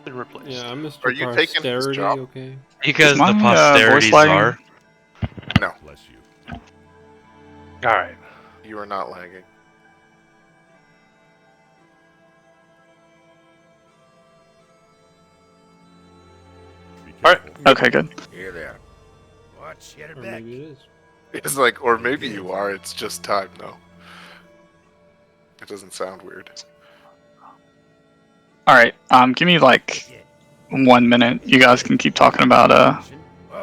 been replaced. Yeah, I'm Mr. Are you taking his Posterity, job? okay? Because Is the my, posterities voice lagging? are. No, Bless you. All right. you are not lagging. Be Alright. careful. Okay, good. Here there. Watch your Or back. maybe it is. It's like, or maybe you are. It's just time, though. It doesn't sound weird. Alright, give me like 1 minute. You guys can keep talking about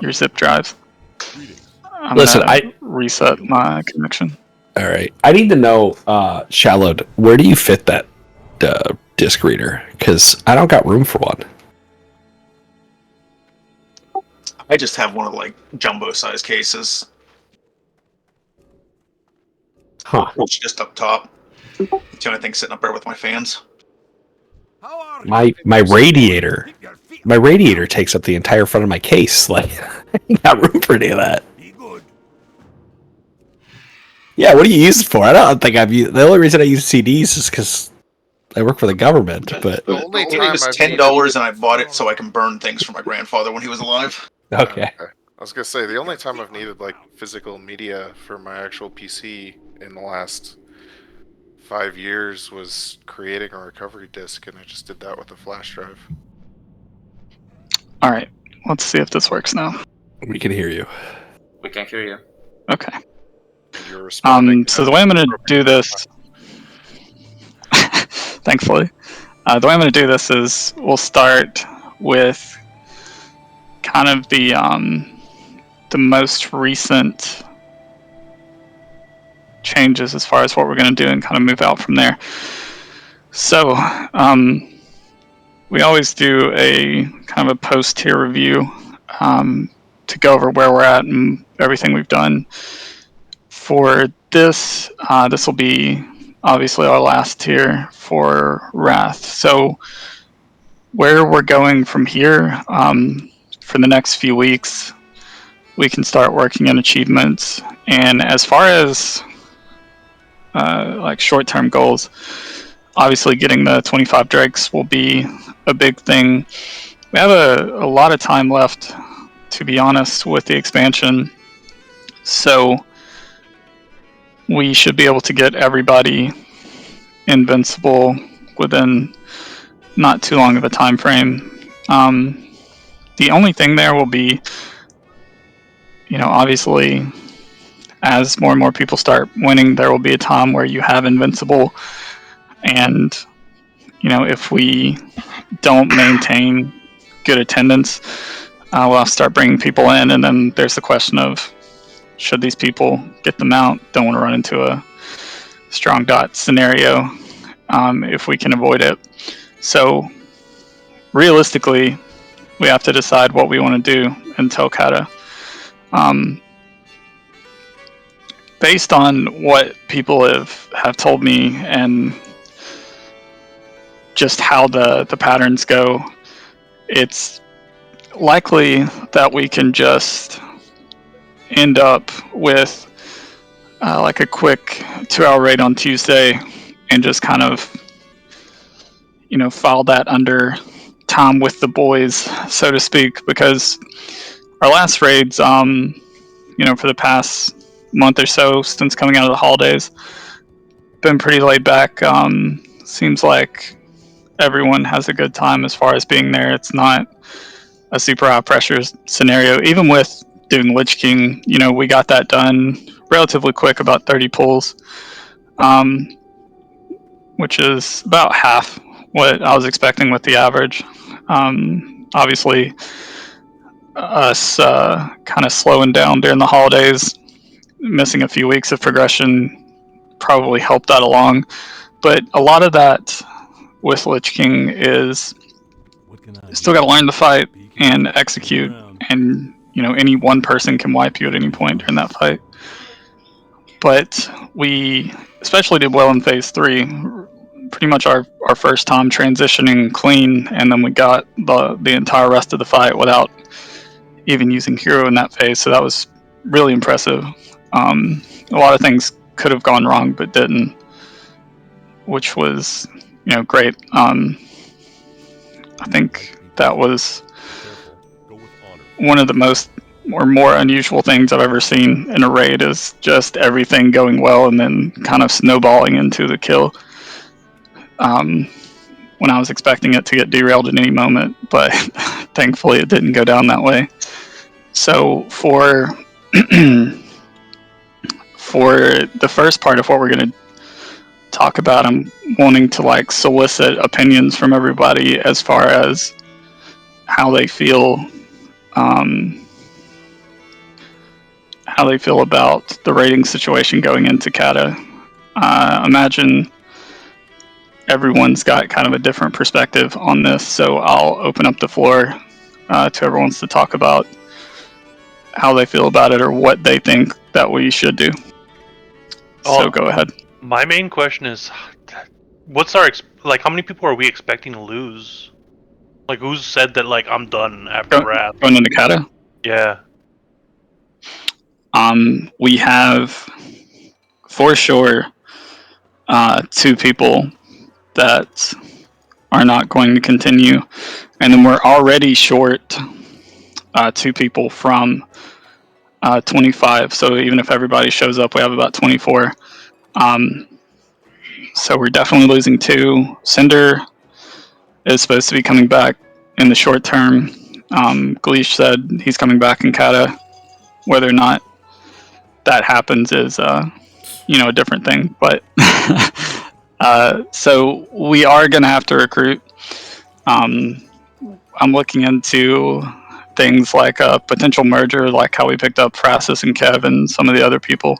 your zip drives. Greetings. I'm Listen, gonna reset my connection. All right. I need to know, Shallowed, where do you fit that disc reader? Because I don't got room for one. I just have one of like jumbo size cases. Huh. It's just up top. It's the only thing sitting up there with my fans. My radiator. My radiator takes up the entire front of my case. Like, I ain't got room for any of that. Yeah, what do you use it for? I don't think I've used. The only reason I use CDs is because I work for the government. But The only It time was I've $10 and I bought it so I can burn things for my grandfather when he was alive. okay. I was gonna say the only time I've needed like physical media for my actual PC in the last 5 years was creating a recovery disk, and I just did that with a flash drive. Alright, let's see if this works now. We can hear you. We can hear you. Okay. And you're responding. So the way I'm gonna do this, thankfully, the way I'm gonna do this is we'll start with kind of the most recent changes as far as what we're gonna do and kind of move out from there. So, we always do a kind of a post-tier review to go over where we're at and everything we've done. For this, this will be obviously our last tier for Wrath. So where we're going from here, for the next few weeks, we can start working on achievements. And as far as like short-term goals, obviously getting the 25 drakes will be a big thing. We have a lot of time left, to be honest, with the expansion. So we should be able to get everybody invincible within not too long of a time frame. The only thing there will be, obviously, as more and more people start winning, there will be a time where you have invincible, and if we don't maintain good attendance, we'll have to start bringing people in, and then there's the question of, should these people get the mount? Don't want to run into a strong dot scenario if we can avoid it. So realistically, we have to decide what we want to do in Telcata. Based on what people have told me and just how the patterns go, it's likely that we can just end up with like a quick 2-hour raid on Tuesday and just kind of file that under time with the boys, so to speak, because our last raids for the past month or so since coming out of the holidays been pretty laid back. Seems like everyone has a good time as far as being there. It's not a super high pressure scenario. Even with doing Lich King, we got that done relatively quick, about 30 pulls, which is about half what I was expecting with the average. Obviously, us kind of slowing down during the holidays, missing a few weeks of progression probably helped that along. But a lot of that with Lich King is still got to learn the fight and execute, and any one person can wipe you at any point during that fight. But we especially did well in phase 3, pretty much our first time transitioning clean, and then we got the entire rest of the fight without even using hero in that phase, so that was really impressive. A lot of things could have gone wrong but didn't, which was great. I think that was Careful. Go with honor. one of the most or more unusual things I've ever seen in a raid, is just everything going well and then kind of snowballing into the kill. When I was expecting it to get derailed at any moment, but thankfully it didn't go down that way. So for the first part of what we're going to talk about, I'm wanting to like solicit opinions from everybody as far as how they feel, um, how they feel about the rating situation going into Kata. Imagine everyone's got kind of a different perspective on this, so I'll open up the floor to everyone to talk about how they feel about it or what they think that we should do. So go ahead. My main question is, what's our like? How many people are we expecting to lose? Like, who's said that? Like, I'm done after Wrath. Going into Kata, Yeah. we have for sure 2 people that are not going to continue, and then we're already short 2 people from 25. So even if everybody shows up, we have about 24. So we're definitely losing 2. Cinder is supposed to be coming back in the short term. Gleesh said he's coming back in Kata. Whether or not that happens is, a different thing. But so we are going to have to recruit. I'm looking into things like a potential merger, like how we picked up Frassus and Kev and some of the other people,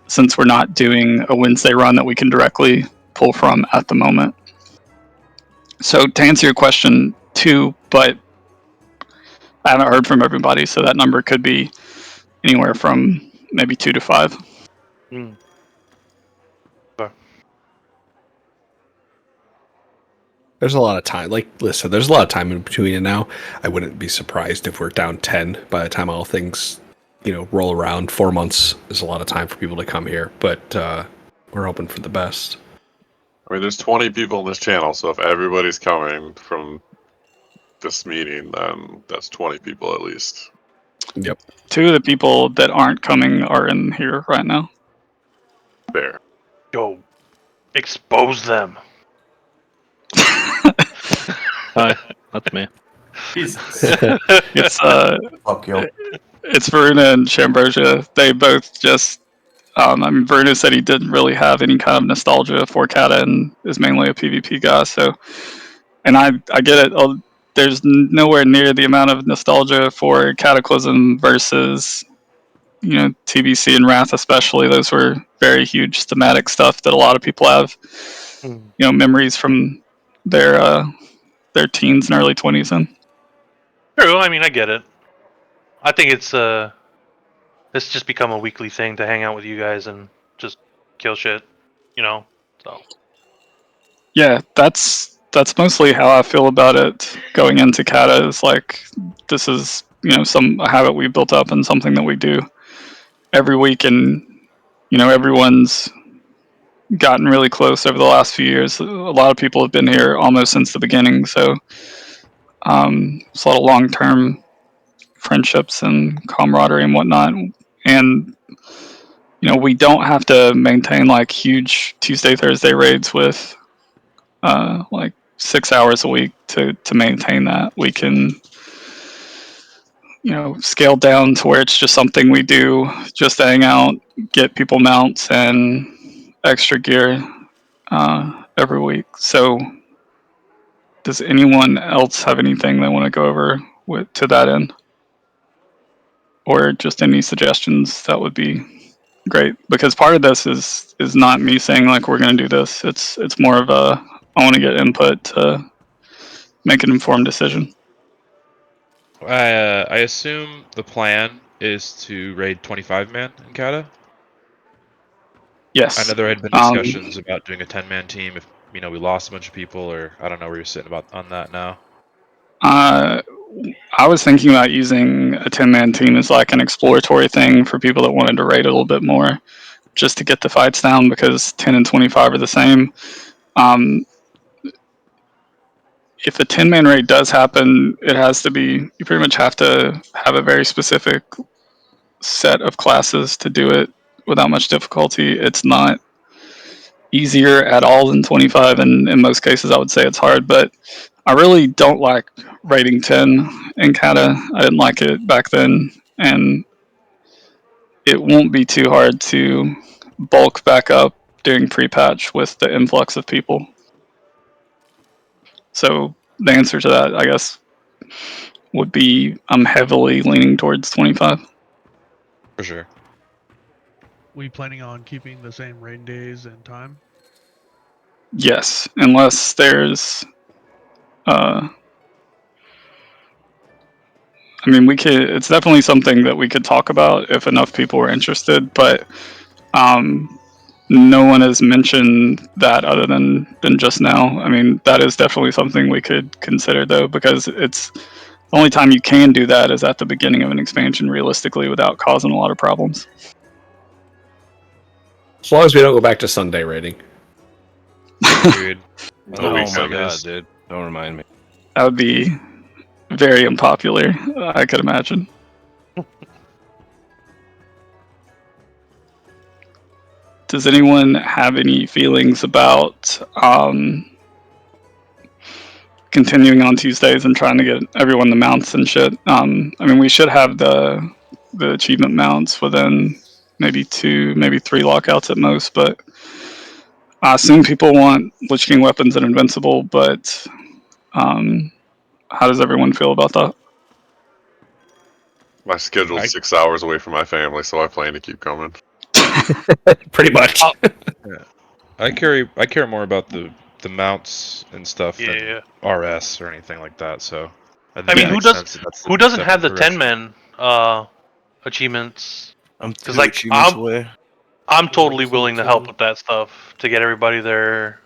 since we're not doing a Wednesday run that we can directly pull from at the moment. So to answer your question, 2, but I haven't heard from everybody, so that number could be anywhere from maybe 2 to 5. Mm. There's a lot of time. Like, listen, there's a lot of time in between it now. I wouldn't be surprised if we're down 10 by the time all things, roll around. 4 months is a lot of time for people to come here, but we're hoping for the best. I mean, there's 20 people in this channel, so if everybody's coming from this meeting, then that's 20 people at least. Yep. 2 of the people that aren't coming are in here right now. Fair. Yo, expose them. Hi, that's me. It's Fuck you. it's Varuna and Shambrosia. They both just Varuna said he didn't really have any kind of nostalgia for Kata and is mainly a PvP guy. So, and I get it. There's nowhere near the amount of nostalgia for Cataclysm versus TBC and Wrath, especially. Those were very huge thematic stuff that a lot of people have memories from their teens and early 20s in. True. I mean, I get it. I think it's just become a weekly thing to hang out with you guys and just kill shit. So. Yeah, that's mostly how I feel about it going into Kata. Is like, this is a habit we built up and something that we do every week, and everyone's gotten really close over the last few years. A lot of people have been here almost since the beginning, so it's a lot of long-term friendships and camaraderie and whatnot. And we don't have to maintain like huge Tuesday Thursday raids with like 6 hours a week to maintain that. We can scale down to where it's just something we do just to hang out, get people mounts and extra gear every week. So does anyone else have anything they want to go over to that end, or just any suggestions? That would be great, because part of this is not me saying like we're going to do this. It's more of a, I want to get input to make an informed decision. I assume the plan is to raid 25-man in Kata? Yes. I know there had been discussions about doing a 10-man team if we lost a bunch of people, or I don't know where you're sitting on that now. I was thinking about using a 10-man team as like an exploratory thing for people that wanted to raid a little bit more, just to get the fights down, because 10 and 25 are the same. if a 10-man raid does happen, it has to be, you pretty much have to have a very specific set of classes to do it without much difficulty. It's not easier at all than 25, and in most cases I would say it's hard, but I really don't like rating 10 in Kata. I didn't like it back then, and it won't be too hard to bulk back up during pre-patch with the influx of people. So the answer to that, I guess, would be I'm heavily leaning towards 25. For sure. We planning on keeping the same rain days and time? Yes, unless there's I mean, we could. It's definitely something that we could talk about if enough people were interested. But no one has mentioned that other than just now. I mean, that is definitely something we could consider, though, because it's the only time you can do that is at the beginning of an expansion, realistically, without causing a lot of problems. As long as we don't go back to Sunday rating. Dude. The Oh my weekend god, is- dude! Don't remind me. That would be very unpopular, I could imagine. Does anyone have any feelings about continuing on Tuesdays and trying to get everyone the mounts and shit? I mean, we should have the achievement mounts within maybe 2, maybe 3 lockouts at most, but I assume people want Lich King weapons and Invincible, but how does everyone feel about that? My schedule's 6 hours away from my family, so I plan to keep coming. Pretty much. I care more about the mounts and stuff Yeah. than RS or anything like that. So I think mean, it who makes does sense that that's who doesn't have the separate progression. 10-man achievements? I'm 'Cause, 2 like, achievements away. I'm totally willing to help with that stuff to get everybody their,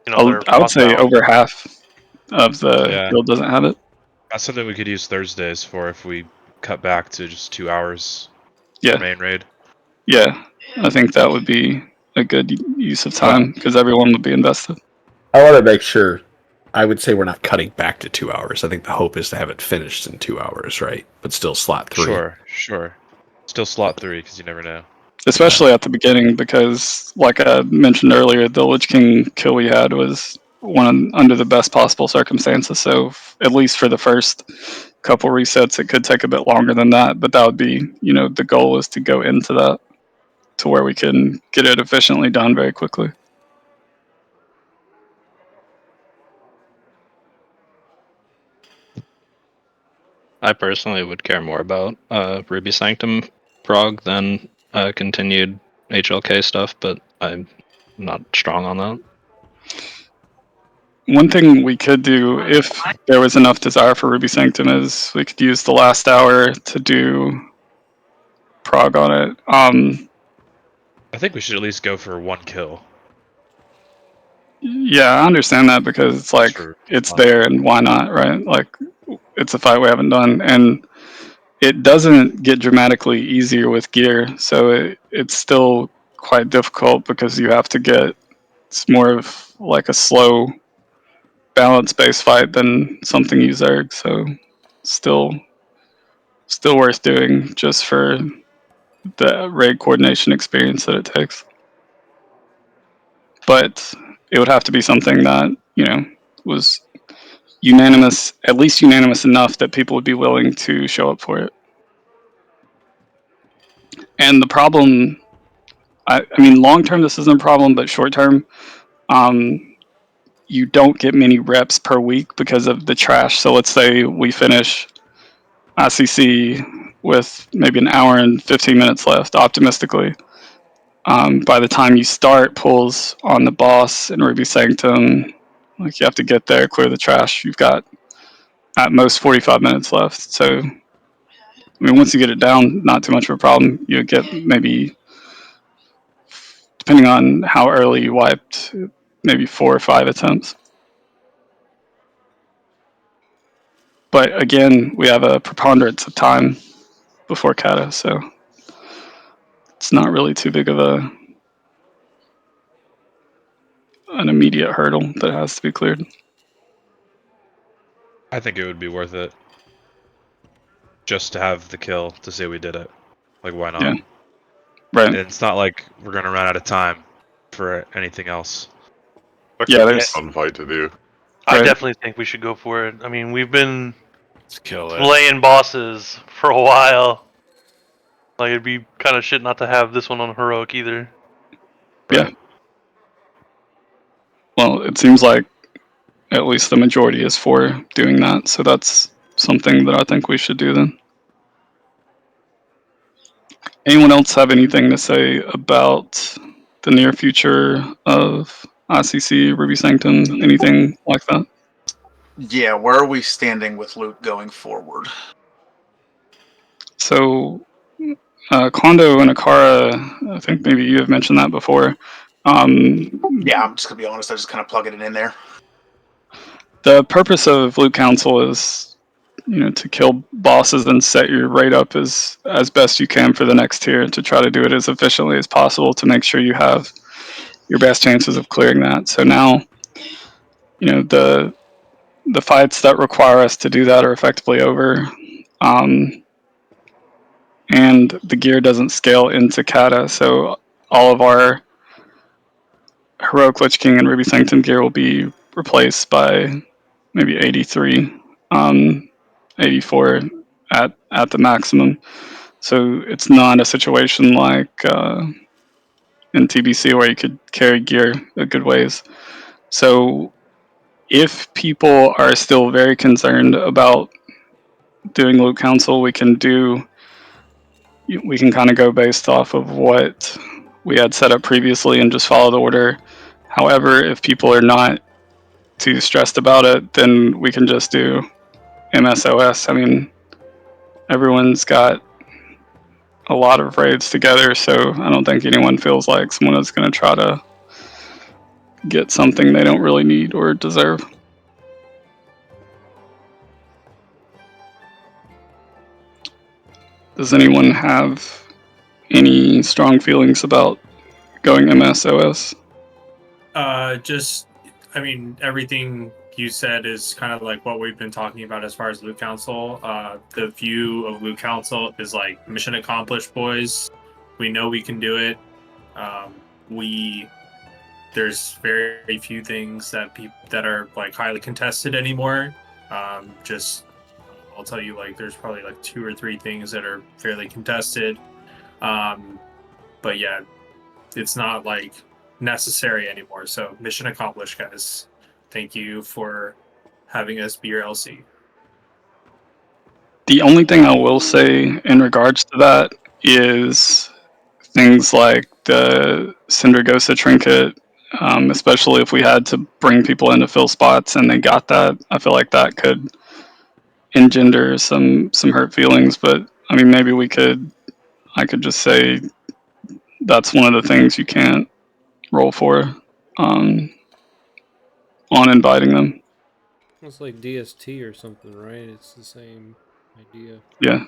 their I would say crossbow. over half of the Yeah. guild doesn't have it. That's something we could use Thursdays for if we cut back to just 2 hours Yeah. for main raid. Yeah, I think that would be a good use of time because everyone would be invested. I want to make sure. I would say we're not cutting back to 2 hours. I think the hope is to have it finished in 2 hours, right? But still slot 3. Sure. Still slot 3 because you never know. Especially at the beginning, because like I mentioned earlier, the Lich King kill we had was under the best possible circumstances. So at least for the first couple resets, it could take a bit longer than that. But that would be, the goal is to go into that to where we can get it efficiently done very quickly. I personally would care more about Ruby Sanctum prog than continued HLK stuff, but I'm not strong on that. One thing we could do, if there was enough desire for Ruby Sanctum, is we could use the last hour to do prog on it. I think we should at least go for 1 kill. Yeah, I understand that because it's like Sure. it's there and why not, right? Like it's a fight we haven't done, and it doesn't get dramatically easier with gear, so it's still quite difficult because you have to get. It's more of like a slow, balance-based fight than something you zerg. So still worth doing just for the raid coordination experience that it takes. But it would have to be something that was unanimous, at least unanimous enough that people would be willing to show up for it. And the problem, I mean, long term this isn't a problem, but short term, you don't get many reps per week because of the trash. So let's say we finish ICC with maybe an hour and 15 minutes left, optimistically. By the time you start pulls on the boss in Ruby Sanctum, like you have to get there, clear the trash. You've got at most 45 minutes left. So, I mean, once you get it down, not too much of a problem. You get maybe, depending on how early you wiped, maybe 4 or 5 attempts. But again, we have a preponderance of time before Kata, so it's not really too big of an immediate hurdle that has to be cleared. I think it would be worth it. Just to have the kill to say we did it. Like, why not? Yeah. Right. And it's not like we're gonna run out of time for anything else. That Yeah, could be a there's- fun fight to do. I Right. definitely think we should go for it. I mean, we've been Let's kill it. playing bosses for a while. Like, it'd be kind of shit not to have this one on heroic either. Yeah. Well, it seems like at least the majority is for doing that, so that's something that I think we should do then. Anyone else have anything to say about the near future of ICC, Ruby Sanctum, anything like that? Yeah, where are we standing with loot going forward? So, Kondo and Akara, I think maybe you have mentioned that before. Yeah, I'm just gonna be honest. I just kind of plugging it in there. The purpose of Loot Council is, to kill bosses and set your rate up as best you can for the next tier, to try to do it as efficiently as possible to make sure you have your best chances of clearing that. So now, the fights that require us to do that are effectively over. And the gear doesn't scale into Kata, so all of our Heroic Lich King and Ruby Sanctum gear will be replaced by maybe 83, 84 at the maximum. So it's not a situation like in TBC where you could carry gear a good ways. So if people are still very concerned about doing Loot Council, we can kind of go based off of what we had set up previously and just follow the order. However, if people are not too stressed about it, then we can just do MSOS. I mean, everyone's got a lot of raids together, so I don't think anyone feels like someone is going to try to get something they don't really need or deserve. Does anyone have any strong feelings about going MSOS? I mean, everything you said is kind of like what we've been talking about as far as Loot Council. The view of Loot Council is like mission accomplished, boys. We know we can do it. There's very few things that are like highly contested anymore. I'll tell you, like, there's probably like 2 or 3 things that are fairly contested. But yeah, it's not like necessary anymore. So mission accomplished, guys. Thank you for having us be your LC. The only thing I will say in regards to that is things like the Syndragosa trinket, especially if we had to bring people in to fill spots and they got that, I feel like that could engender some hurt feelings. But I mean, maybe I could just say that's one of the things you can't roll for on inviting them. It's like DST or something, right? It's the same idea. Yeah.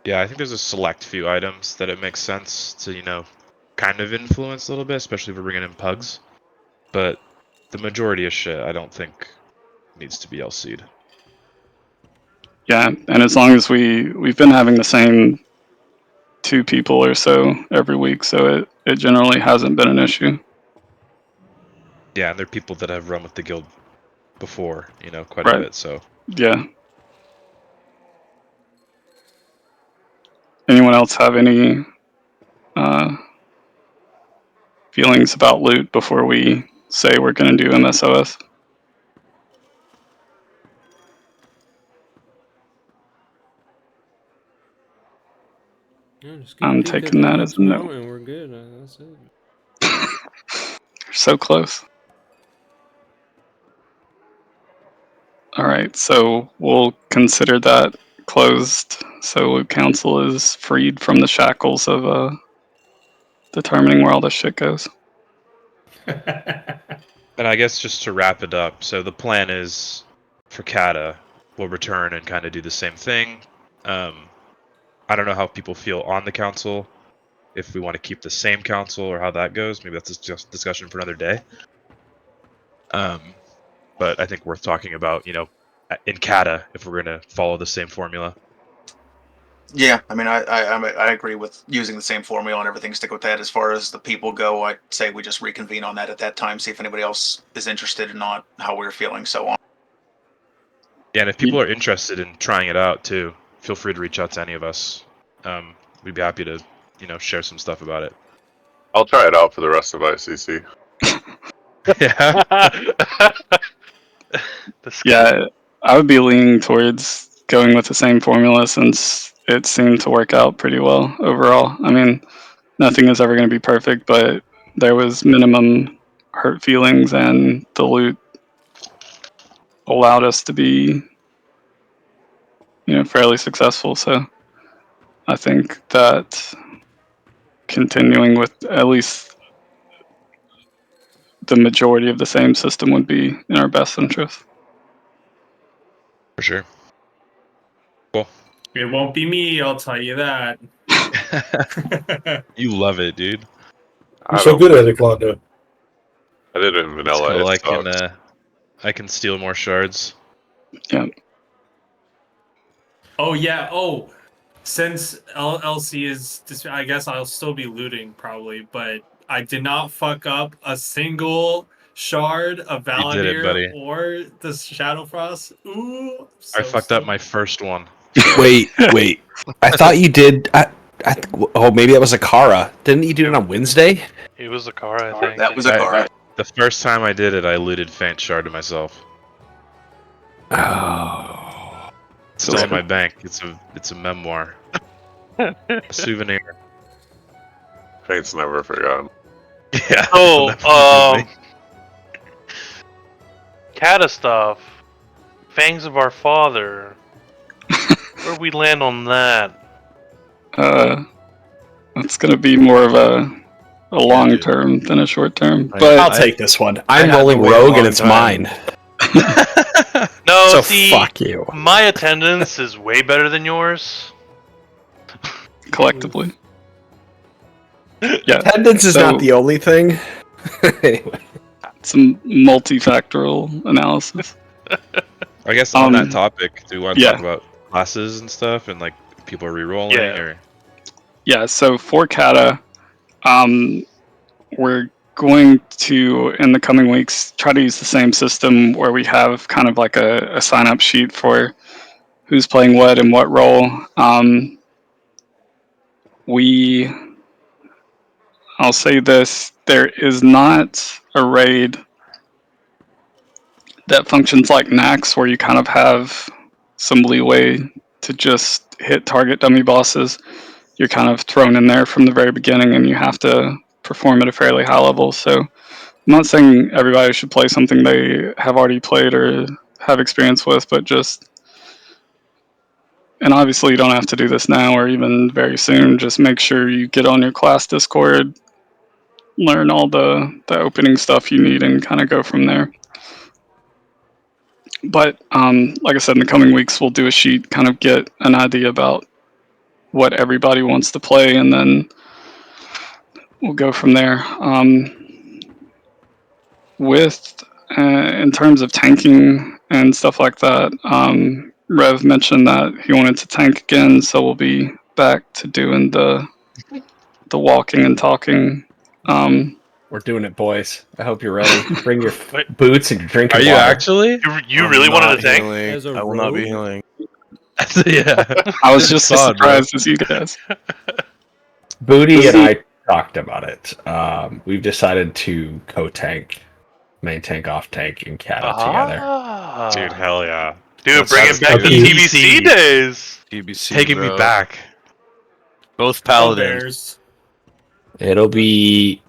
Yeah, I think there's a select few items that it makes sense to, kind of influence a little bit, especially if we're bringing in pugs. But the majority of shit, I don't think needs to be LC'd. Yeah, and as long as we've been having the same 2 people or so every week, so it generally hasn't been an issue. Yeah, and there are people that have run with the guild before, quite Right. a bit, so. Yeah. Anyone else have any feelings about loot before we say we're going to do MSOS? Yeah, just keep I'm Deacon taking that on as a no. and we're good. That's it. You're so close. All right, so we'll consider that closed. So Loot Council is freed from the shackles of determining where all this shit goes. And I guess just to wrap it up, so the plan is for Kata, we'll return and kind of do the same thing. I don't know how people feel on the council, if we want to keep the same council or how that goes. Maybe that's just discussion for another day. But I think worth talking about, in Kata if we're gonna follow the same formula. Yeah, I mean, I agree with using the same formula and everything. Stick with that. As far as the people go, I'd say we just reconvene on that at that time. See if anybody else is interested or not, how we're feeling, so on. Yeah, and if people are interested in trying it out too, feel free to reach out to any of us. We'd be happy to, share some stuff about it. I'll try it out for the rest of ICC. Yeah. Yeah, I would be leaning towards going with the same formula since it seemed to work out pretty well overall. I mean, nothing is ever going to be perfect, but there was minimum hurt feelings, and the loot allowed us to be, fairly successful. So I think that continuing with at least the majority of the same system would be in our best interest. For sure. Cool. It won't be me, I'll tell you that. You love it, dude. You're so good at it, Klondo. I did it in vanilla. So It I can steal more shards. Yeah. Oh yeah. Oh, since LC is, I guess I'll still be looting probably, but I did not fuck up a single shard of You did it, Valandir buddy. or the Shadowfrost. Ooh, I fucked up my first one. Wait. I thought you did. Maybe that was a Kara. Didn't you do it on Wednesday? It was a Kara, I think. That was a Kara. The first time I did it, I looted Fant Shard to myself. Oh. It's still in my bank. It's a memoir. A souvenir. Faint's never forgotten. Yeah. Oh, Kata stuff. Fangs of Our Father. Where'd we land on that? It's going to be more of a long term than a short term. But I'll take this one. I'm rolling rogue and it's mine. No, So see, fuck you. My attendance is way better than yours. Collectively. Yeah. Attendance is not the only thing. Anyway. Some multifactorial analysis. I guess on that topic, do we want to yeah. talk about classes and stuff and like people are re-rolling or? Yeah, so for Kata, we're going to, in the coming weeks, try to use the same system where we have kind of like a sign-up sheet for who's playing what and what role. I'll say this, there is not a raid that functions like Nax where you kind of have some leeway to just hit target dummy bosses. You're kind of thrown in there from the very beginning and you have to perform at a fairly high level. So I'm not saying everybody should play something they have already played or have experience with, but just, and obviously you don't have to do this now or even very soon, just make sure you get on your class Discord, learn all the opening stuff you need and kind of go from there. But like I said, in the coming weeks, we'll do a sheet, kind of get an idea about what everybody wants to play, and then we'll go from there. In terms of tanking and stuff like that, Rev mentioned that he wanted to tank again, so we'll be back to doing the walking and talking. We're doing it, boys. I hope you're ready. Bring your boots and your drinking Are you water. actually? You really wanted to tank? I will not be healing. Yeah. I was just as surprised as you guys. Booty and I talked about it. We've decided to co-tank, main tank, off tank, and Kata together. Dude, hell yeah. Dude, bring it back to TBC days. TBC, Taking me back. Both paladins. It'll be,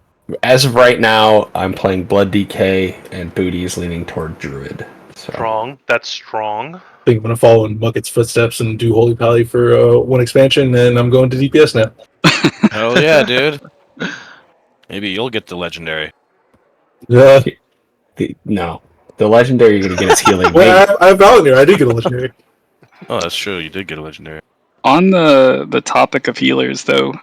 as of right now, I'm playing Blood DK, and Booty is leaning toward Druid. So. Strong. That's strong. I think I'm gonna follow in Bucket's footsteps and do Holy Pally for one expansion, and I'm going to DPS now. Hell yeah, dude. Maybe you'll get the legendary. Yeah. No. The legendary you're going to get is healing. Well, I have Valandir. I did get a legendary. Oh, that's true. You did get a legendary. On the topic of healers, though,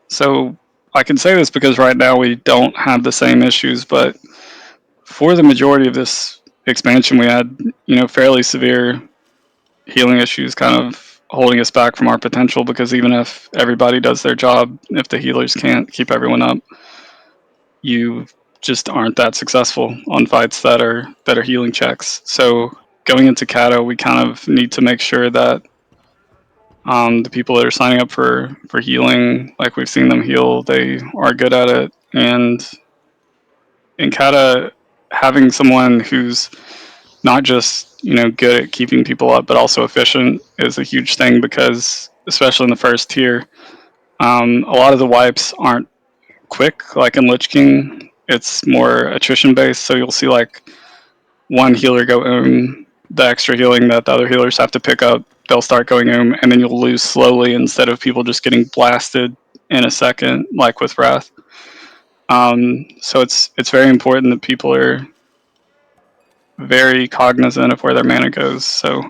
so I can say this because right now we don't have the same issues, but for the majority of this expansion, we had, fairly severe healing issues kind of holding us back from our potential, because even if everybody does their job, if the healers can't keep everyone up, you just aren't that successful on fights that are healing checks. So going into Kata, we kind of need to make sure that the people that are signing up for healing, like we've seen them heal, they are good at it. And in Kata, having someone who's not just good at keeping people up, but also efficient is a huge thing, because especially in the first tier, a lot of the wipes aren't quick. Like in Lich King, it's more attrition based, so you'll see like one healer go the extra healing that the other healers have to pick up, they'll start going and then you'll lose slowly instead of people just getting blasted in a second, like with Wrath. So it's very important that people are very cognizant of where their mana goes. So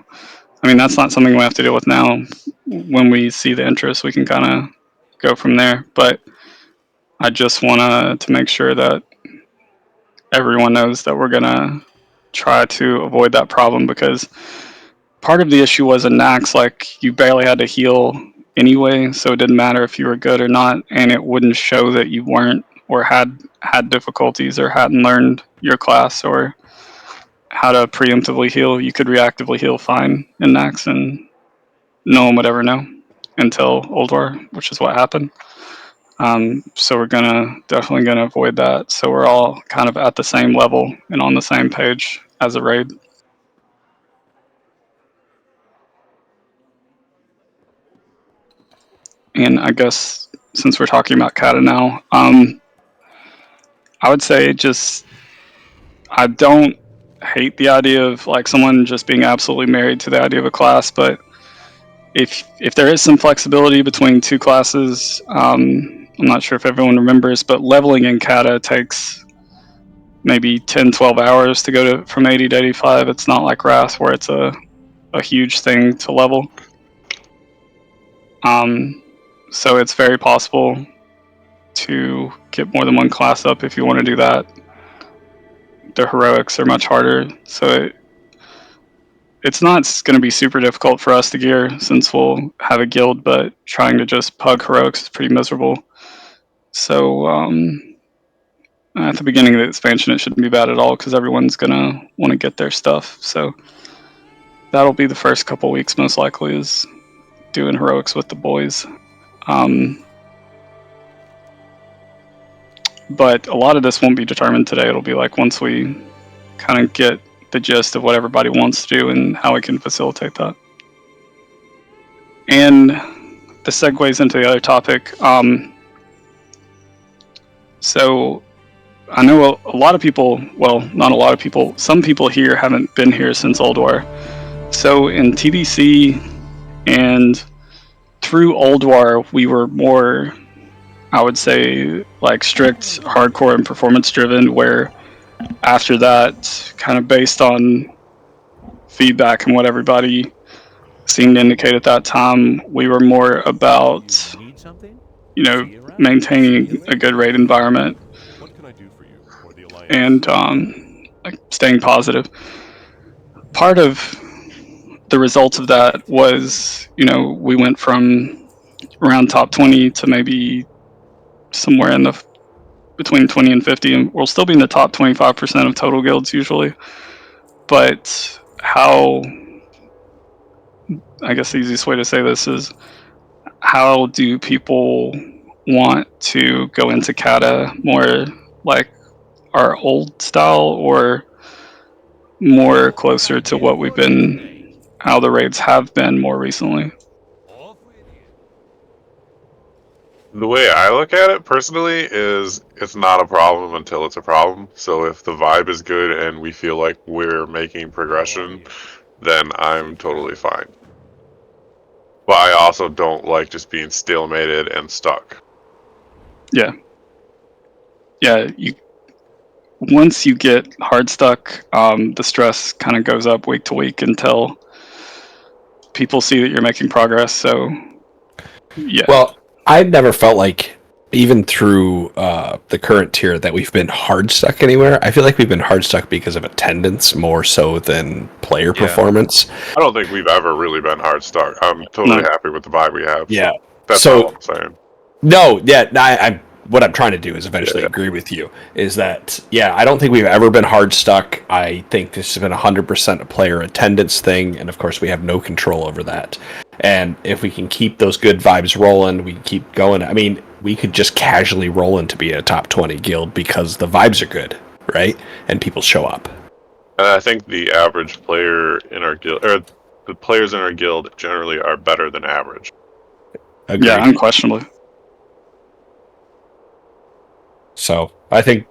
I mean, that's not something we have to deal with now. When we see the interest, we can kind of go from there. But I just want to make sure that everyone knows that we're going to try to avoid that problem, because part of the issue was in Nax, like, you barely had to heal anyway, so it didn't matter if you were good or not, and it wouldn't show that you weren't or had difficulties or hadn't learned your class or how to preemptively heal. You could reactively heal fine in Nax, and no one would ever know until Old War, which is what happened. So we're definitely gonna avoid that. So we're all kind of at the same level and on the same page as a raid. And I guess since we're talking about Kata now, I would say I don't hate the idea of like someone just being absolutely married to the idea of a class, but if there is some flexibility between two classes, I'm not sure if everyone remembers, but leveling in Kata takes maybe 10-12 hours to go from 80 to 85. It's not like Wrath where it's a huge thing to level. So it's very possible to get more than one class up if you want to do that. The heroics are much harder, so it's not going to be super difficult for us to gear since we'll have a guild, but trying to just pug heroics is pretty miserable. So at the beginning of the expansion, it shouldn't be bad at all, because everyone's going to want to get their stuff. So that'll be the first couple weeks, most likely, is doing heroics with the boys. But a lot of this won't be determined today. It'll be like once we kind of get the gist of what everybody wants to do and how we can facilitate that. And the segues into the other topic. So I know a lot of people, well, not a lot of people, some people here haven't been here since Old War. So in TBC and through Old War, we were more, I would say, like strict, hardcore, and performance driven, where after that, kind of based on feedback and what everybody seemed to indicate at that time, we were more about, maintaining a good raid environment and like staying positive. Part of the results of that was, we went from around top 20 to maybe somewhere in the between 20 and 50, and we'll still be in the top 25% of total guilds usually. But I guess the easiest way to say this is, how do people want to go into Kata more like our old style, or more closer to what we've been, how the raids have been more recently? The way I look at it personally is it's not a problem until it's a problem. So if the vibe is good and we feel like we're making progression, then I'm totally fine. But I also don't like just being stalemated and stuck. Yeah. Once you get hard stuck, the stress kind of goes up week to week until people see that you're making progress. So yeah. Well, I've never felt like even through the current tier that we've been hard stuck anywhere. I feel like we've been hard stuck because of attendance more so than player performance. I don't think we've ever really been hard stuck. I'm totally happy with the vibe we have. Yeah. That's So- all I'm saying. No, yeah, I what I'm trying to do is eventually agree with you. Is that I don't think we've ever been hard stuck. I think this has been 100% a player attendance thing, and of course we have no control over that. And if we can keep those good vibes rolling, we can keep going. I mean, we could just casually roll into be a top 20 guild because the vibes are good, right? And people show up. And I think the average player in our guild, or the players in our guild, generally are better than average. Agreed. Yeah, unquestionably. So I think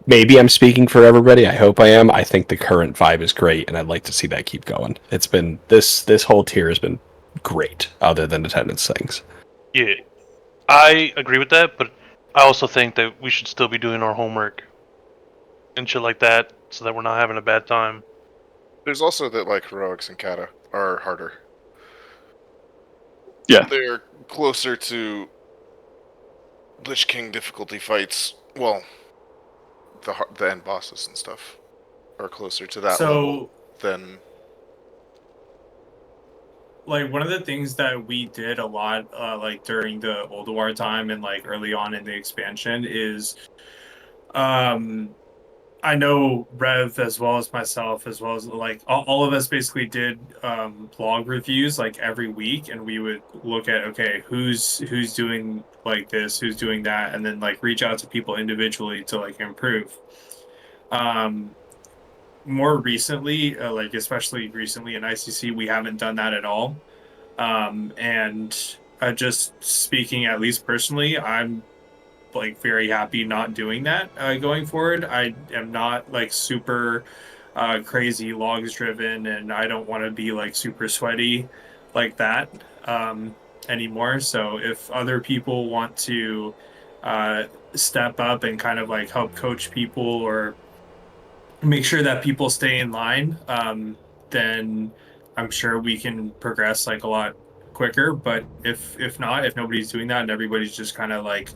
maybe I'm speaking for everybody. I hope I am. I think the current vibe is great, and I'd like to see that keep going. It's been this whole tier has been great, other than attendance things. Yeah, I agree with that, but I also think that we should still be doing our homework and shit like that, so that we're not having a bad time. There's also that like heroics and kata are harder. Yeah. They're closer to Lich King difficulty fights. Well, the end bosses and stuff are closer to that level than. Like one of the things that we did a lot, like during the Old War time and like early on in the expansion, is, I know Rev as well as myself, as well as like all of us basically did blog reviews like every week, and we would look at who's doing like this, who's doing that, and then like reach out to people individually to like improve. More recently, like especially recently in ICC, we haven't done that at all. And just speaking, at least personally, I'm like very happy not doing that going forward. I am not like super crazy logs driven, and I don't want to be like super sweaty like that anymore. So if other people want to step up and kind of like help coach people or make sure that people stay in line, then I'm sure we can progress like a lot quicker. But if not, if nobody's doing that and everybody's just kind of like,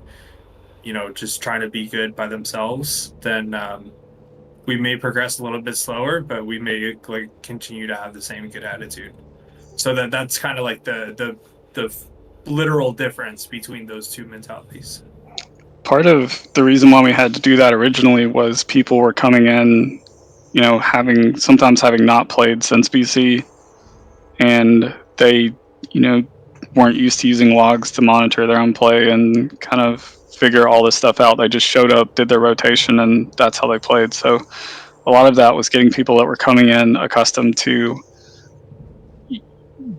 just trying to be good by themselves, then we may progress a little bit slower, but we may like continue to have the same good attitude. So that's kind of like the literal difference between those two mentalities. Part of the reason why we had to do that originally was people were coming in, sometimes having not played since BC, and they, weren't used to using logs to monitor their own play and kind of figure all this stuff out. They just showed up, did their rotation, and that's how they played. So a lot of that was getting people that were coming in accustomed to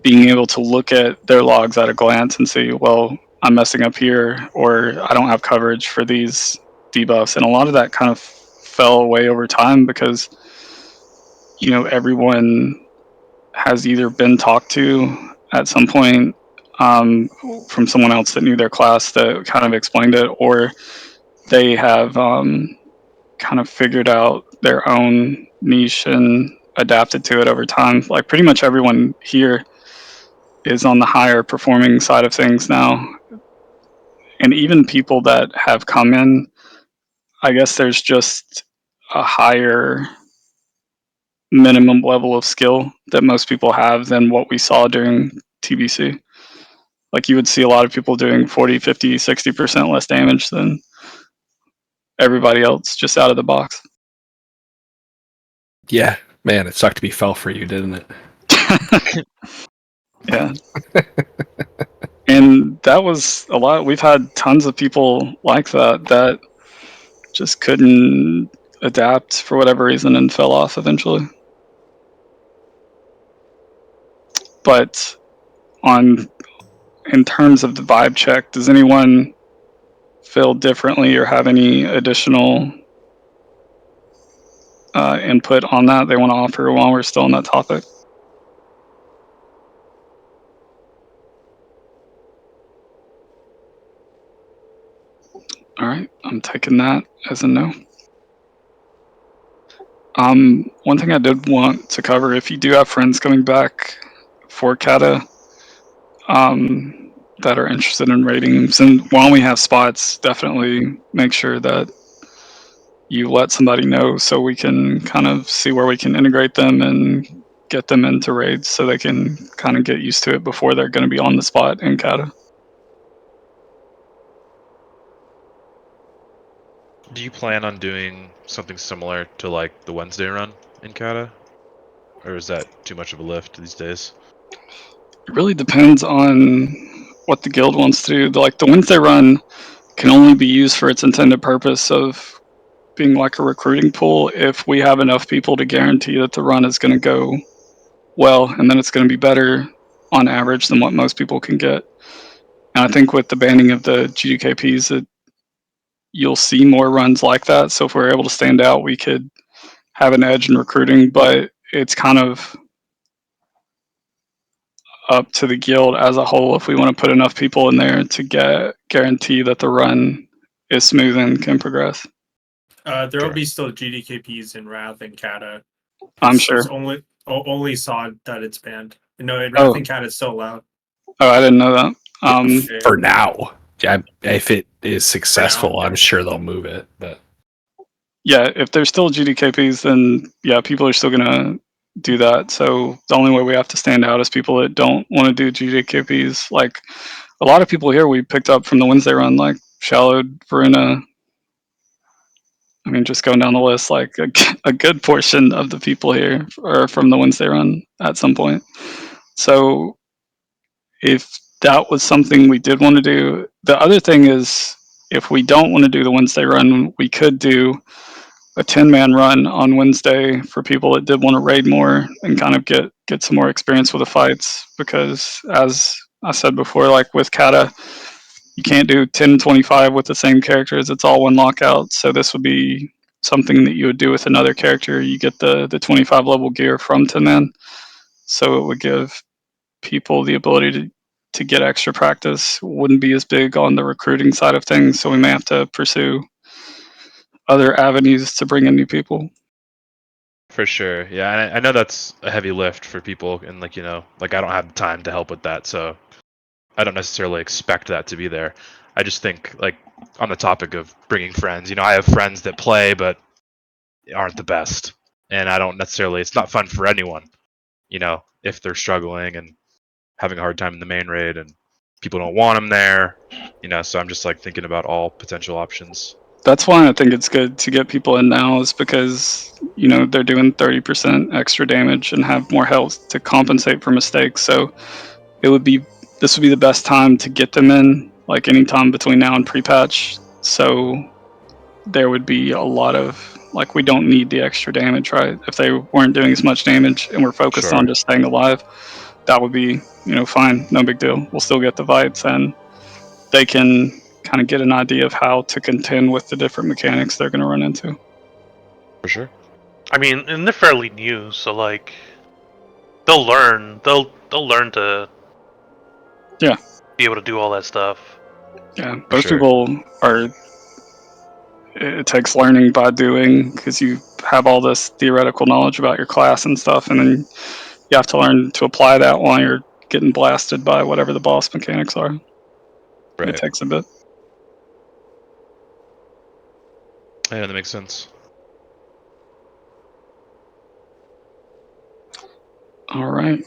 being able to look at their logs at a glance and see, well, I'm messing up here, or I don't have coverage for these debuffs. And a lot of that kind of fell away over time because, everyone has either been talked to at some point from someone else that knew their class that kind of explained it, or they have kind of figured out their own niche and adapted to it over time. Like pretty much everyone here is on the higher performing side of things now. And even people that have come in, I guess there's just a higher minimum level of skill that most people have than what we saw during TBC. Like you would see a lot of people doing 40, 50, 60% less damage than everybody else just out of the box. Yeah, man, it sucked to be fell for you, didn't it? Yeah. And that was a lot. We've had tons of people like that just couldn't adapt for whatever reason and fell off eventually. But in terms of the vibe check, does anyone feel differently or have any additional input on that they want to offer while we're still on that topic? All right, I'm taking that as a no. One thing I did want to cover, if you do have friends coming back for Kata, that are interested in raiding. And while we have spots, definitely make sure that you let somebody know so we can kind of see where we can integrate them and get them into raids so they can kind of get used to it before they're going to be on the spot in Kata. Do you plan on doing something similar to like the Wednesday run in Kata? Or is that too much of a lift these days? It really depends on what the guild wants to do. Like the Wednesday run can only be used for its intended purpose of being like a recruiting pool if we have enough people to guarantee that the run is going to go well, and then it's going to be better on average than what most people can get. And I think with the banning of the GDKPs, that you'll see more runs like that. So if we're able to stand out, we could have an edge in recruiting, but it's kind of up to the guild as a whole if we want to put enough people in there to guarantee that the run is smooth and can progress. There will be still GDKPs in Wrath and Kata. I'm sure. It's only Sod that it's banned. No, in Wrath Oh. and Kata it's still allowed. Oh, I didn't know that. For now, if it is successful, I'm sure they'll move it. But yeah, if there's still GDKPs, then yeah, people are still gonna do that. So the only way we have to stand out is people that don't want to do GDKPs. Like a lot of people here we picked up from the Wednesday run, like Shallowed, Verena. I mean, just going down the list, like a good portion of the people here are from the Wednesday run at some point. So if that was something we did want to do, the other thing is if we don't want to do the Wednesday run, we could do a 10-man run on Wednesday for people that did want to raid more and kind of get some more experience with the fights. Because as I said before, like with Kata, you can't do 10-25 with the same characters. It's all one lockout. So this would be something that you would do with another character. You get the 25 level gear from 10-man. So it would give people the ability to get extra practice. Wouldn't be as big on the recruiting side of things. So we may have to pursue other avenues to bring in new people. For sure, yeah, and I know that's a heavy lift for people, and like like I don't have time to help with that, so I don't necessarily expect that to be there. I just think like on the topic of bringing friends, I have friends that play but aren't the best, and I don't necessarily. It's not fun for anyone, if they're struggling and having a hard time in the main raid, and people don't want them there, So I'm just like thinking about all potential options. That's why I think it's good to get people in now, is because they're doing 30% extra damage and have more health to compensate for mistakes. So this would be the best time to get them in, like anytime between now and pre-patch. So there would be a lot of like, we don't need the extra damage, right? If they weren't doing as much damage and we're focused on just staying alive, that would be fine, no big deal. We'll still get the fights and they can kind of get an idea of how to contend with the different mechanics they're going to run into. For sure. I mean, and they're fairly new, so like they'll learn. They'll learn to be able to do all that stuff. Yeah, most people are. It takes learning by doing, because you have all this theoretical knowledge about your class and stuff, and then you have to learn to apply that while you're getting blasted by whatever the boss mechanics are. Right. It takes a bit. Yeah, that makes sense. All right.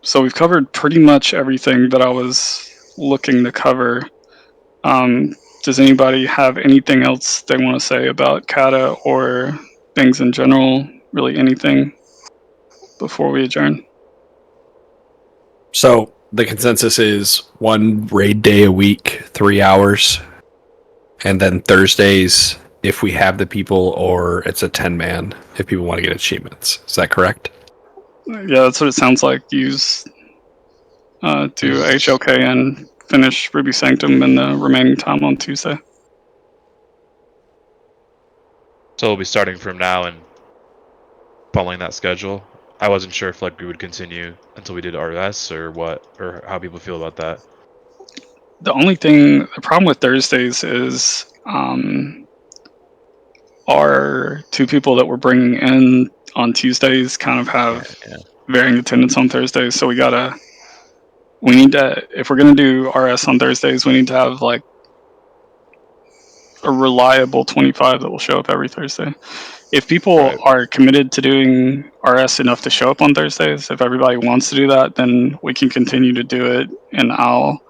So we've covered pretty much everything that I was looking to cover. Does anybody have anything else they want to say about Kata or things in general? Really anything before we adjourn? So the consensus is one raid day a week, 3 hours, and then Thursdays if we have the people, or it's a 10-man if people want to get achievements. Is that correct? Yeah, that's what it sounds like. Use do HLK and finish Ruby Sanctum in the remaining time on Tuesday. So we'll be starting from now and following that schedule. I wasn't sure if like we would continue until we did RS or what, or how people feel about that. The problem with Thursdays is our two people that we're bringing in on Tuesdays kind of have varying attendance on Thursdays, so we we need to, if we're going to do RS on Thursdays, we need to have like a reliable 25 that will show up every Thursday. If people Right. are committed to doing RS enough to show up on Thursdays, if everybody wants to do that, then we can continue to do it, and I'll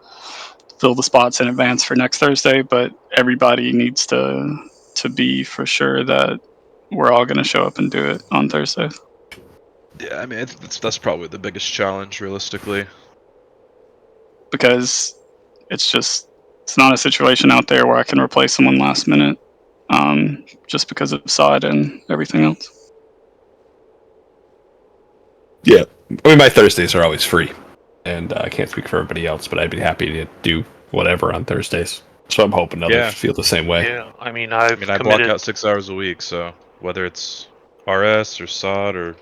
fill the spots in advance for next Thursday. But everybody needs to be for sure that we're all going to show up and do it on Thursday. Yeah, I mean that's probably the biggest challenge realistically. Because it's not a situation out there where I can replace someone last minute, just because of side and everything else. Yeah, I mean my Thursdays are always free, and I can't speak for everybody else, but I'd be happy to do whatever on Thursdays. So I'm hoping others feel the same way. Yeah, I mean, I I've block committed. out 6 hours a week, so whether it's RS or SOD or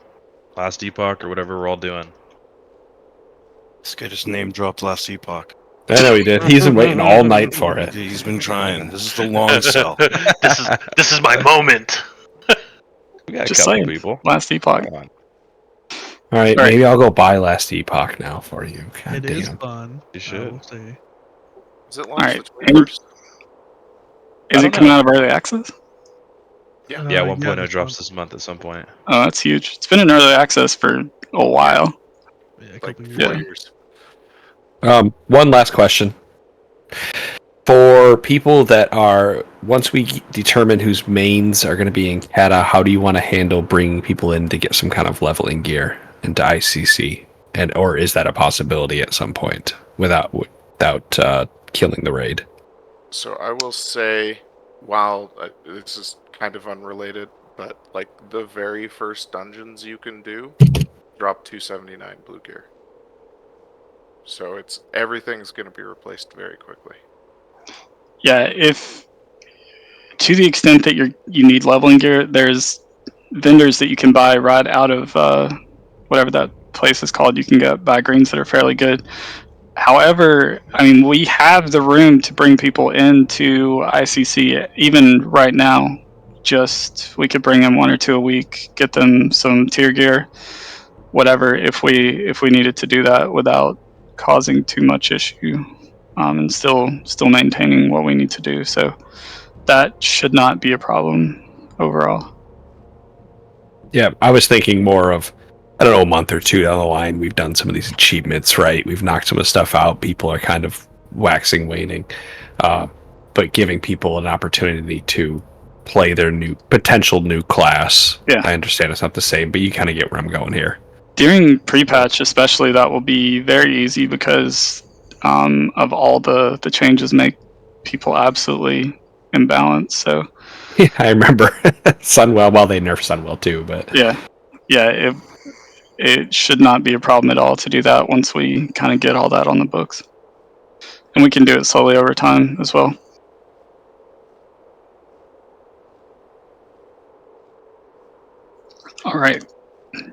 Last Epoch or whatever we're all doing. This guy just name dropped Last Epoch. I know he did. He's been waiting all night for it. He's been trying. This is the long sell. This is my moment. We got a Just couple saying, people. Last Epoch. Come on. All right, maybe I'll go buy Last Epoch now for you. God It damn. is fun. You I should. will say. Is it All launch right. the 21st? Is it coming out of early access? Yeah. Yeah, 1.0 this drops month. this month at some point. Oh, that's huge. It's been in early access for a while. Yeah, a Like couple 4 years. years. One last question. For people that are, once we determine whose mains are going to be in Kata, how do you want to handle bringing people in to get some kind of leveling gear into ICC? And or is that a possibility at some point without killing the raid? So I will say, while this is kind of unrelated, but like the very first dungeons you can do, drop 279 blue gear. So everything's going to be replaced very quickly. Yeah, if to the extent that you need leveling gear, there's vendors that you can buy right out of whatever that place is called. You can get buy greens that are fairly good. However, I mean, we have the room to bring people into ICC even right now. Just we could bring in 1 or 2 a week, get them some tier gear, whatever. If we needed to do that without causing too much issue, and still maintaining what we need to do. So that should not be a problem overall. Yeah, I was thinking more of, I don't know, a month or two down the line, we've done some of these achievements, right? We've knocked some of the stuff out. People are kind of waxing, waning. But giving people an opportunity to play their potential new class. Yeah. I understand it's not the same, but you kind of get where I'm going here. During pre-patch, especially, that will be very easy because of all the changes make people absolutely imbalanced. So Yeah, I remember Sunwell. Well, they nerfed Sunwell too, but yeah, it should not be a problem at all to do that once we kind of get all that on the books, and we can do it slowly over time as well. All right.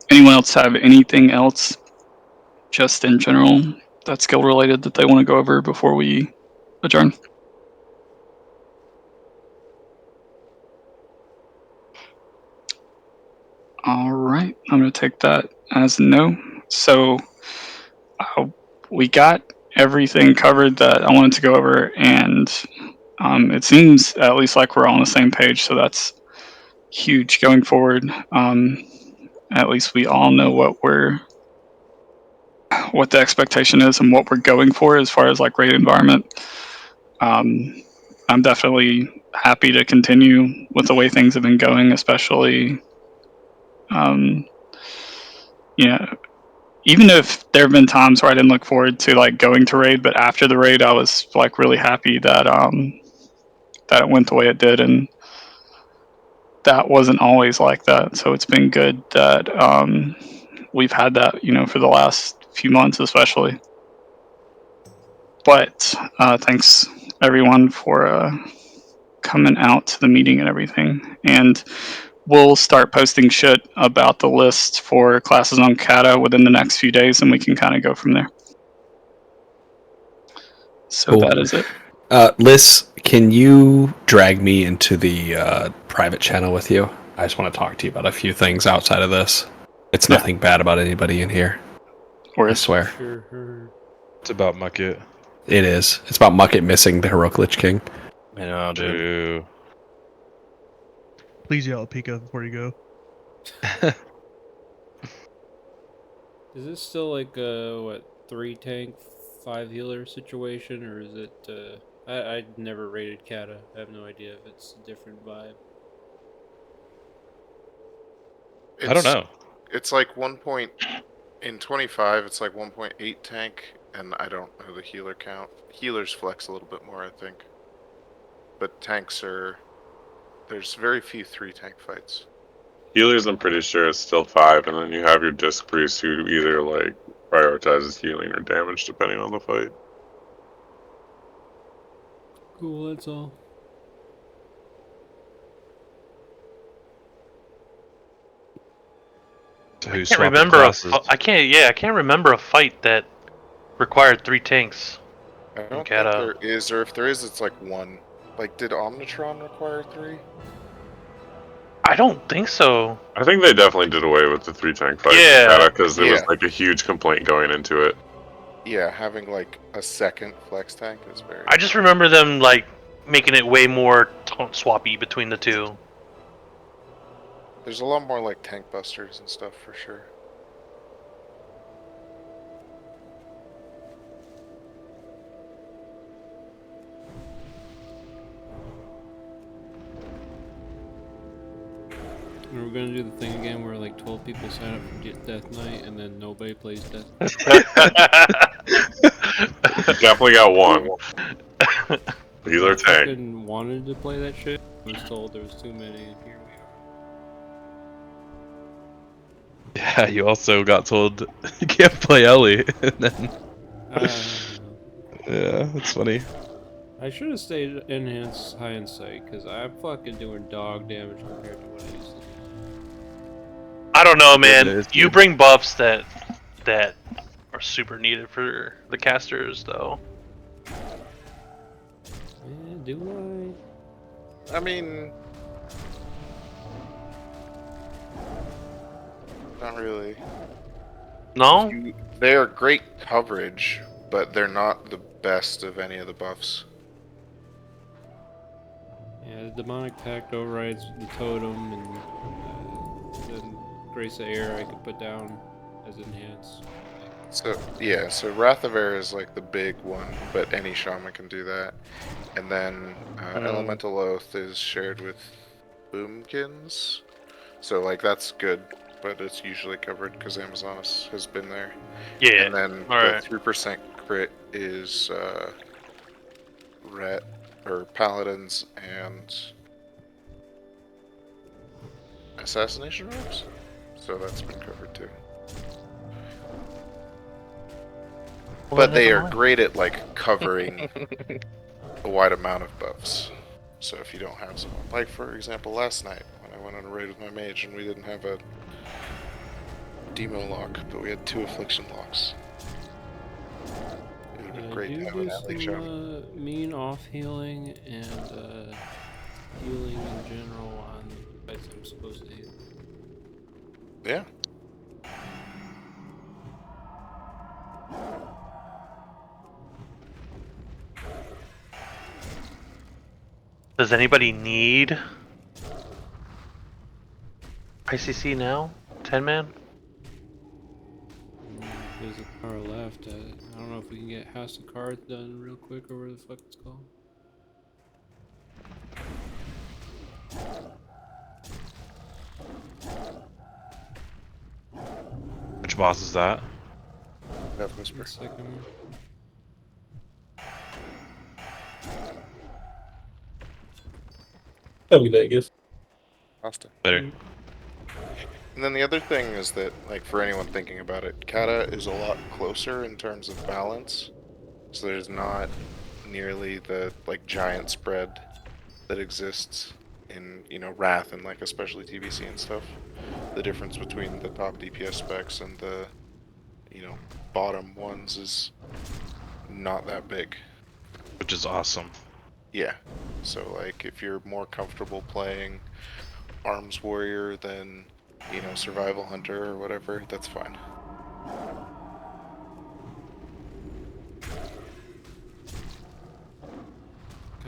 Anyone else have anything else, just in general, that's skill related that they want to go over before we adjourn? All right, I'm going to take that as no. So we got everything covered that I wanted to go over, and it seems at least like we're all on the same page. So that's huge going forward. At least we all know what the expectation is and what we're going for as far as like raid environment. I'm definitely happy to continue with the way things have been going, especially, even if there have been times where I didn't look forward to like going to raid, but after the raid, I was like really happy that that it went the way it did, and that wasn't always like that. So it's been good that we've had that, for the last few months, especially. But thanks everyone for coming out to the meeting and everything. And we'll start posting shit about the list for classes on Kata within the next few days, and we can kind of go from there. So Cool. that is it. Liz, can you drag me into the private channel with you? I just want to talk to you about a few things outside of this. It's nothing bad about anybody in here. I swear. Sure. It's about Mucket. It is. It's about Mucket missing the heroic Lich King. I know, dude. True. Please yell at Pika before you go. Is this still like what 3 tank, 5 healer situation, or is it? I never rated Kata. I have no idea if it's a different vibe. I don't know. It's like 1 point in 25. It's like 1.8 tank, and I don't know the healer count. Healers flex a little bit more, I think. But tanks are there's very few 3 tank fights. Healers, I'm pretty sure, is still 5, and then you have your disc priest who either like prioritizes healing or damage depending on the fight. Cool, that's all. So I who's can't swapping remember classes? I can't remember a fight that required 3 tanks. I don't think Kata. there is, or if there is, it's like 1. Like, did Omnitron require 3? I don't think so. I think they definitely did away with the 3 tank fight Yeah. because there was like a huge complaint going into it. Yeah, having like a second flex tank is very. I just remember them like making it way more swappy between the two. There's a lot more like tank busters and stuff for sure. And we're gonna do the thing again where like 12 people sign up for Death Knight and then nobody plays Death Knight. You definitely got one. These are I tank. fucking wanted to play that shit. I was told there was too many, and here we are. Yeah, you also got told you can't play Ellie, and then yeah, that's funny. I should have stayed enhanced hindsight because I'm fucking doing dog damage compared to what I used to do. I don't know, man. It is, You dude. bring buffs that are super needed for the casters, though. Yeah, do I mean, not really. No? They are great coverage, but they're not the best of any of the buffs. Yeah, the Demonic Pact overrides the Totem, and then Grace of Air I could put down as enhanced. So yeah, so Wrath of Air is like the big one, but any shaman can do that. And then Elemental Oath is shared with Boomkins, so like that's good, but it's usually covered because Amazonas has been there. Yeah. And then Alright. the 3% crit is Ret or Paladins and Assassination Robes, so that's been covered too. But they are great at like covering a wide amount of buffs. So if you don't have someone, like for example last night when I went on a raid with my mage and we didn't have a demo lock, but we had 2 affliction locks. It would have been great to have an alley shaman. Mean off healing and healing in general on fights I'm supposed to heal. Yeah. Does anybody need ICC now? 10-man? There's a car left. I don't know if we can get House of Cards done real quick or where the fuck it's called. Which boss is that? Death Whisper. Second one. Have a good day, guys. Pasta. Later. And then the other thing is that, like, for anyone thinking about it, Kata is a lot closer in terms of balance. So there's not nearly the, like, giant spread that exists in, you know, Wrath and, like, especially TBC and stuff. The difference between the top DPS specs and the, you know, bottom ones is not that big. Which is awesome. Yeah. So, like, if you're more comfortable playing Arms Warrior than, you know, Survival Hunter or whatever, that's fine.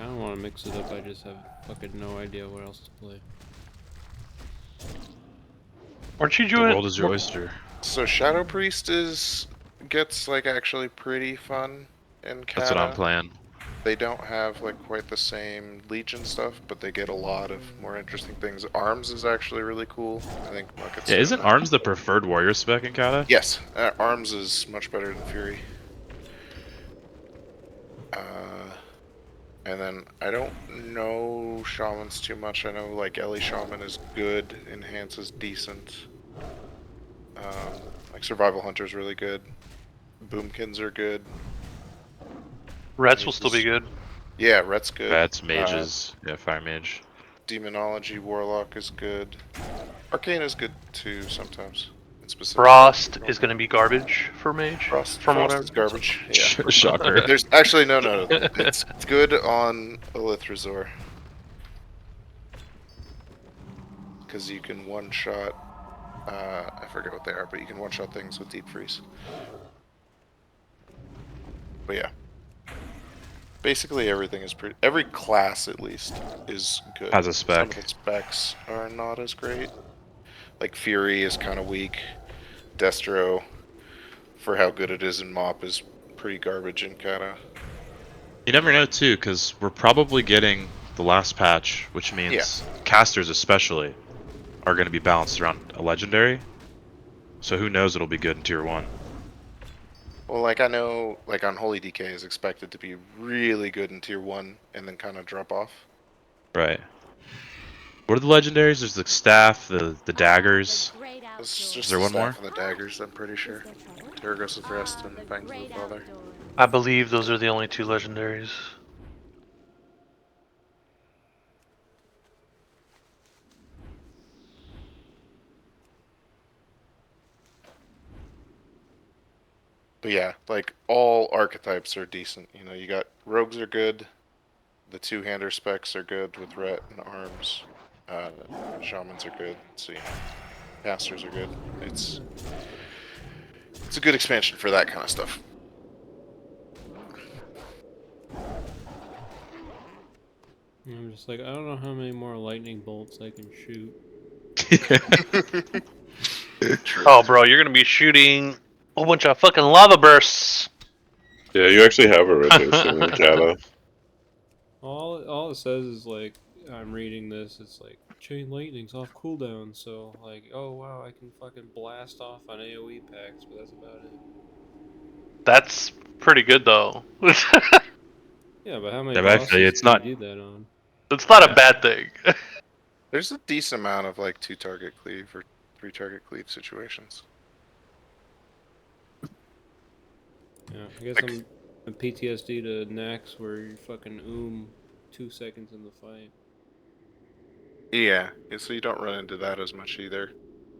I don't want to mix it up. I just have fucking no idea what else to play. Aren't you The doing? world is your oyster. So Shadow Priest gets like actually pretty fun in That's what I'm Kata. playing. They don't have like quite the same Legion stuff, but they get a lot of more interesting things. Arms is actually really cool. I think Mucket's Yeah, doing isn't that. Arms the preferred warrior spec in Kata? Yes, Arms is much better than Fury. And then I don't know Shamans too much. I know like Ellie Shaman is good, Enhance is decent. Like Survival Hunter is really good. Boomkins are good. Rets will still be good. Yeah, Ret's good. Rats, mages, yeah, fire mage. Demonology Warlock is good. Arcane is good too sometimes. In specific. Frost is going to be garbage for mage. Frost From is garbage. Yeah. Shocker. There's actually no. It's good on Elithrazor. Because you can one-shot, I forget what they are, but you can one-shot things with Deep Freeze. But yeah. Basically everything is pretty, every class at least is good. Has a spec. Some of the specs are not as great. Like Fury is kind of weak. Destro, for how good it is in Mop, is pretty garbage in Kata. You never know too, because we're probably getting the last patch, which means casters especially are going to be balanced around a legendary. So who knows, it'll be good in tier 1. Well, like I know, like Unholy DK is expected to be really good in tier 1 and then kind of drop off. Right. What are the legendaries? There's the staff, the daggers. It's just Is there the one staff more? and the daggers, I'm pretty sure. Terragos' Rest and Fangs of the Father. I believe those are the only 2 legendaries. But yeah, like all archetypes are decent. You know, you got rogues are good. The two-hander specs are good with Ret and Arms. Shamans are good. So you know, casters are good. It's a good expansion for that kind of stuff. I'm just like, I don't know how many more lightning bolts I can shoot. Oh, bro, you're going to be shooting a whole bunch of fucking lava bursts. Yeah, you actually have a rotation in Kata. All it says is like, I'm reading this, it's like, chain lightning's off cooldown, so like, oh wow, I can fucking blast off on AoE packs, but that's about it. That's pretty good though. Yeah, but how many Yeah, but I bosses feel you, it's can not. you do that on? It's not a bad thing. There's a decent amount of like 2-target cleave or 3-target cleave situations. Yeah, I guess Like- I'm PTSD to Nax where you fucking 2 seconds in the fight. Yeah, so you don't run into that as much either.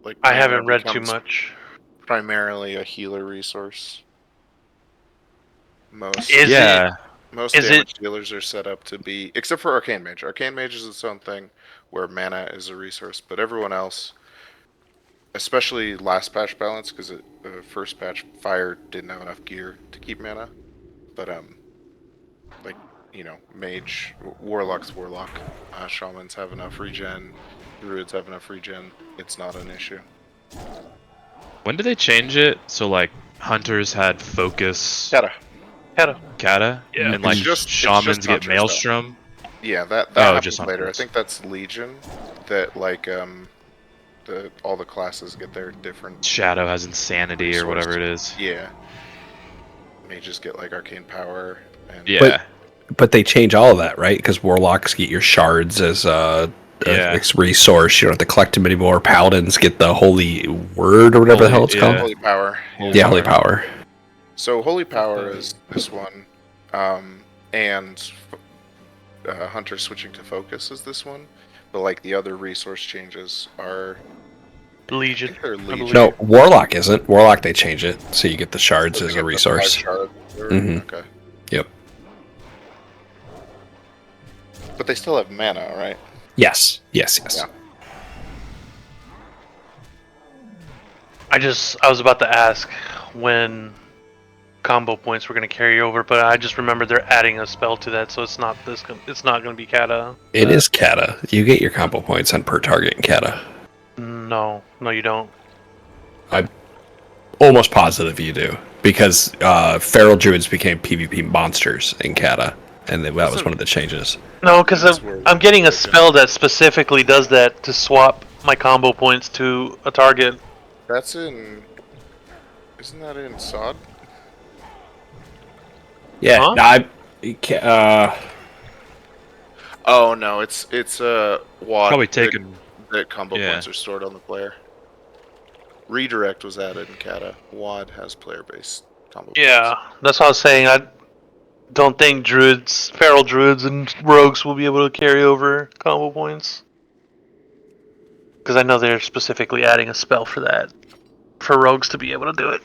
Like I mana haven't read too becomes much. primarily a healer resource. Most Is damage dealers are set up to be, except for Arcane Mage. Arcane Mage is its own thing, where mana is a resource. But everyone else, especially last patch balance, because the first patch Fire didn't have enough gear to keep mana. But like you know, Mage, Warlock's Warlock, Shamans have enough regen, Druids have enough regen. It's not an issue. When did they change it? So like hunters had focus. Kata. Yeah. And like shamans get Hunters, though. maelstrom. Yeah, that Oh, happens just later. I Hunters. think that's Legion. That like all the classes get their different Shadow has insanity or whatever it is. Yeah. Mages get like arcane power and Yeah. But they change all of that, right? Because warlocks get your shards as a resource. You don't have to collect them anymore. Paladins get the holy word or whatever the hell it's called. Holy power. Holy power. So holy power is this one, and hunter switching to focus is this one, but like the other resource changes are Legion. No, warlock isn't. Warlock they change it so you get the shards as a resource. Okay. Yep. But they still have mana, right? Yes. Yeah. I was about to ask when combo points were going to carry over, but I just remember they're adding a spell to that, so it's not this. It's not going to be kata. It is kata. You get your combo points on per target in kata. No, you don't. I'm almost positive you do, because feral druids became PvP monsters in kata, and that was one of the changes. No, because I'm getting a spell that specifically does that to swap my combo points to a target. That's in. Isn't that in Sod? Yeah, Huh? Oh no, it's WAD. Probably taken. That combo Yeah. points are stored on the player. Redirect was added in kata. WAD has player-based combo Yeah, that's what I was saying. I don't think feral druids, and rogues will be able to carry over combo points. Because I know they're specifically adding a spell for that. For rogues to be able to do it.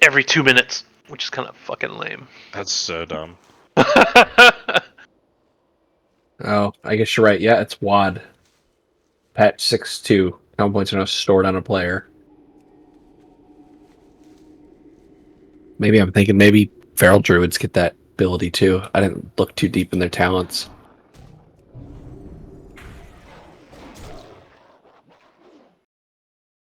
Every 2 minutes, which is kind of fucking lame. That's so dumb. Oh, I guess you're right. Yeah, it's WAD. Patch 6.2. Combo points are now stored on a player. Maybe I'm thinking maybe feral druids get that ability too. I didn't look too deep in their talents.